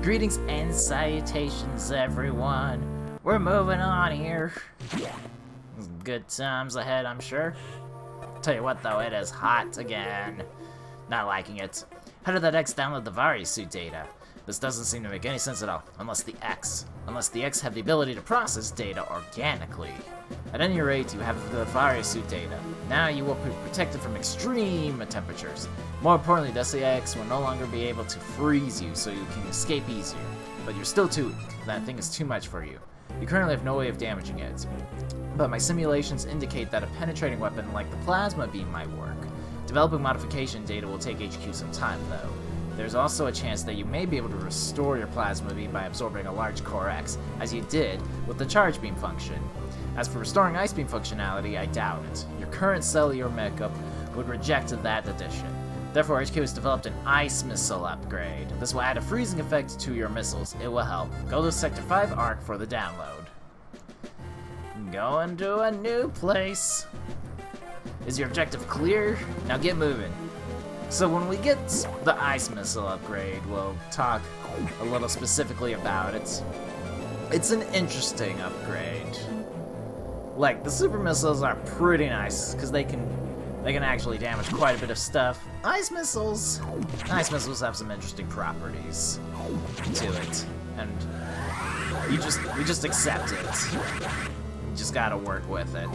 Greetings and salutations, everyone. We're moving on here. Good times ahead, I'm sure. Tell you what, though, it is hot again. Not liking it. How did that X download the virus suit data? This doesn't seem to make any sense at all, unless the X have the ability to process data organically. At any rate, you have the virus suit data. Now you will be protected from extreme temperatures. More importantly, the X will no longer be able to freeze you, so you can escape easier. But you're still too weak. That thing is too much for you. You currently have no way of damaging it. But my simulations indicate that a penetrating weapon like the plasma beam might work. Developing modification data will take HQ some time, though. There's also a chance that you may be able to restore your plasma beam by absorbing a large core X, as you did with the charge beam function. As for restoring ice beam functionality, I doubt it. Your current cellular makeup would reject that addition. Therefore, HQ has developed an ice missile upgrade. This will add a freezing effect to your missiles. It will help. Go to Sector 5 Arc for the download. Going to a new place. Is your objective clear? Now get moving. So when we get the ice missile upgrade, we'll talk a little specifically about it. It's an interesting upgrade. Like, the super missiles are pretty nice because they can actually damage quite a bit of stuff. Ice missiles have some interesting properties to it, and we just accept it. You just gotta work with it.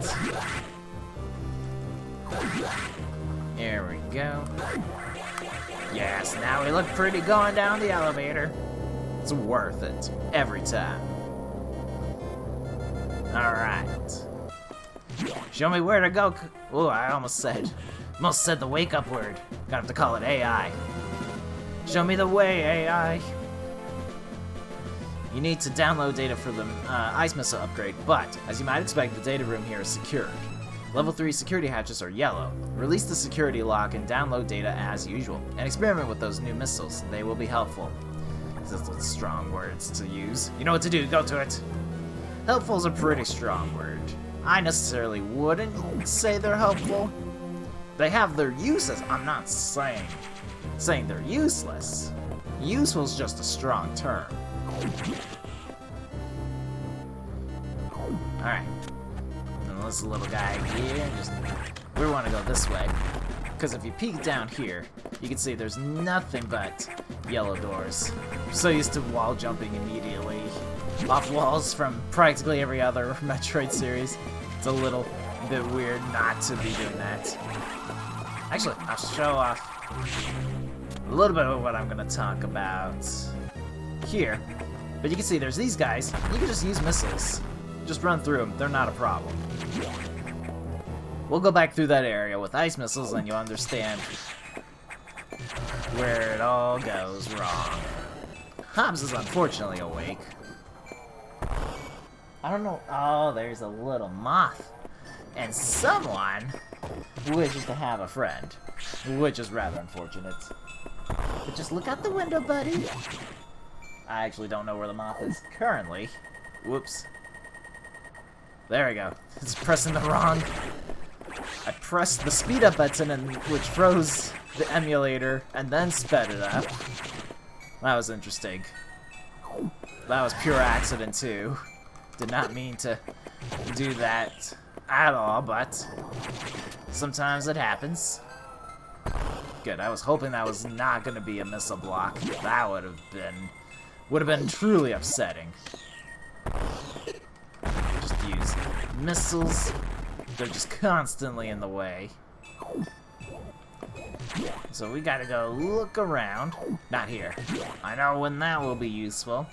There we go. Yes, now we look pretty going down the elevator. It's worth it every time. Alright. Show me where to go. Oh, I almost said the wake up word. Gonna have to call it AI. Show me the way, AI. You need to download data for the ice missile upgrade, but as you might expect, the data room here is secured. Level 3 security hatches are yellow. Release the security lock and download data as usual, and experiment with those new missiles. They will be helpful. Those strong words to use. You know what to do, go to it. Helpful is a pretty strong word. I necessarily wouldn't say they're helpful. They have their uses. I'm not saying they're useless. Useful is just a strong term. Alright. This little guy here, we want to go this way, because if you peek down here, you can see there's nothing but yellow doors. I'm so used to wall jumping immediately off walls from practically every other Metroid series. It's a little bit weird not to be doing that. Actually, I'll show off a little bit of what I'm going to talk about here. But you can see there's these guys. You can just use missiles. Just run through them. They're not a problem. We'll go back through that area with ice missiles and you'll understand where it all goes wrong. Hobbs is unfortunately awake. I don't know. Oh, there's a little moth. And someone wishes to have a friend, which is rather unfortunate. But just look out the window, buddy. I actually don't know where the moth is currently. Whoops. There we go. It's pressing the wrong... I pressed the speed up button, which froze the emulator, and then sped it up. That was interesting. That was pure accident, too. Did not mean to do that at all, but sometimes it happens. Good, I was hoping that was not going to be a missile block. That would have been truly upsetting. Just use missiles. They're just constantly in the way. So we gotta go look around. Not here. I know when that will be useful.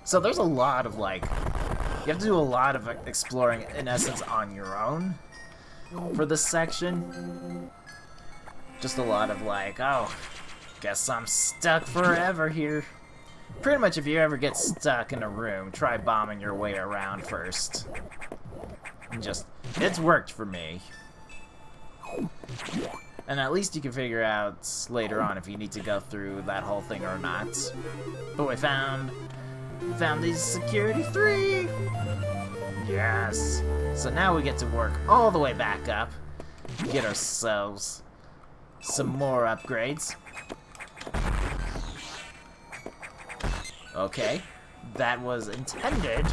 So there's a lot of, like... You have to do a lot of exploring, in essence, on your own for this section. Just a lot of, like, oh, guess I'm stuck forever here. Pretty much if you ever get stuck in a room, try bombing your way around first. And just, it's worked for me. And at least you can figure out later on if you need to go through that whole thing or not. But we found these security 3! Yes! So now we get to work all the way back up. Get ourselves some more upgrades. Okay, that was intended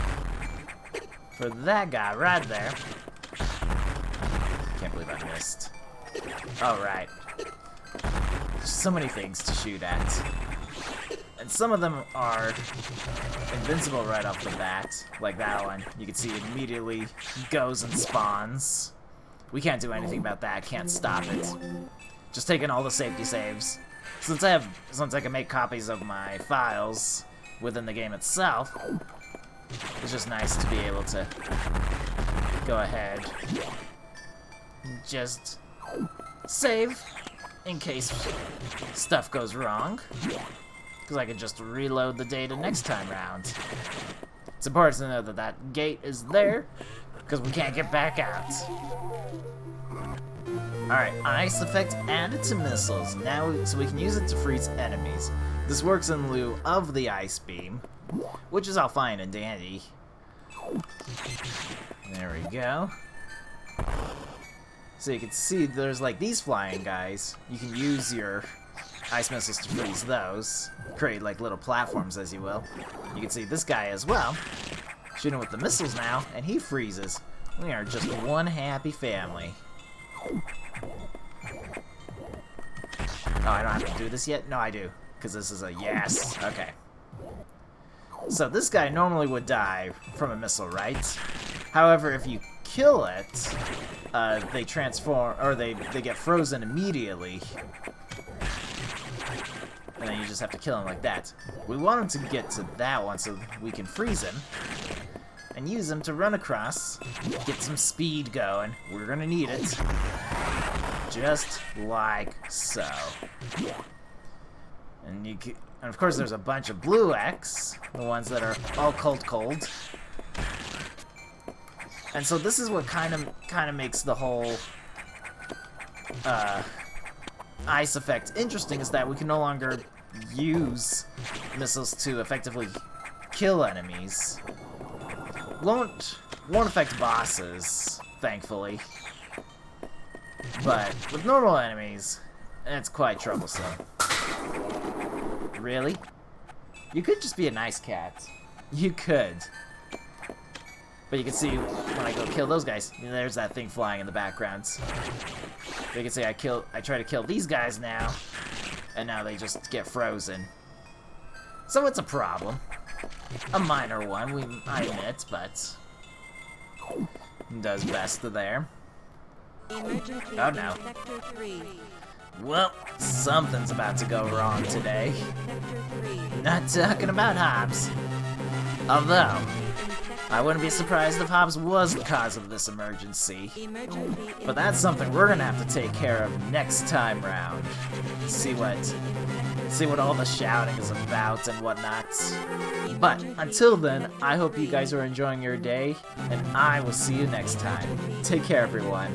for that guy right there. Can't believe I missed. Alright. There's so many things to shoot at. And some of them are invincible right off the bat. Like that one. You can see it immediately goes and spawns. We can't do anything about that. Can't stop it. Just taking all the safety saves. Since I can make copies of my files within the game itself, it's just nice to be able to go ahead and just save in case stuff goes wrong, because I can just reload the data next time round. It's important to know that that gate is there, because we can't get back out. Alright, ice effect added to missiles, now so we can use it to freeze enemies. This works in lieu of the ice beam, which is all fine and dandy. There we go. So you can see there's like these flying guys. You can use your ice missiles to freeze those. Create like little platforms, as you will. You can see this guy as well. Shooting with the missiles now, and he freezes. We are just one happy family. Oh, I don't have to do this yet? No, I do. Because this is a yes. Okay. So this guy normally would die from a missile, right? However, if you kill it, they transform, or they get frozen immediately. And then you just have to kill him like that. We want him to get to that one so we can freeze him. And use him to run across, get some speed going. We're gonna need it. Just like so. And of course there's a bunch of blue X, the ones that are all cold. And so this is what kind of makes the whole ice effect interesting, is that we can no longer use missiles to effectively kill enemies. Won't affect bosses, thankfully. But with normal enemies, it's quite troublesome. Really? You could just be a nice cat. You could. But you can see when I go kill those guys, there's that thing flying in the background. You can see I try to kill these guys now, and now they just get frozen. So it's a problem. A minor one, I admit, but does best there. Oh no. Well, something's about to go wrong today. Not talking about Hobbs. Although, I wouldn't be surprised if Hobbs was the cause of this emergency. But that's something we're gonna have to take care of next time round. See what all the shouting is about and whatnot. But until then, I hope you guys are enjoying your day, and I will see you next time. Take care, everyone.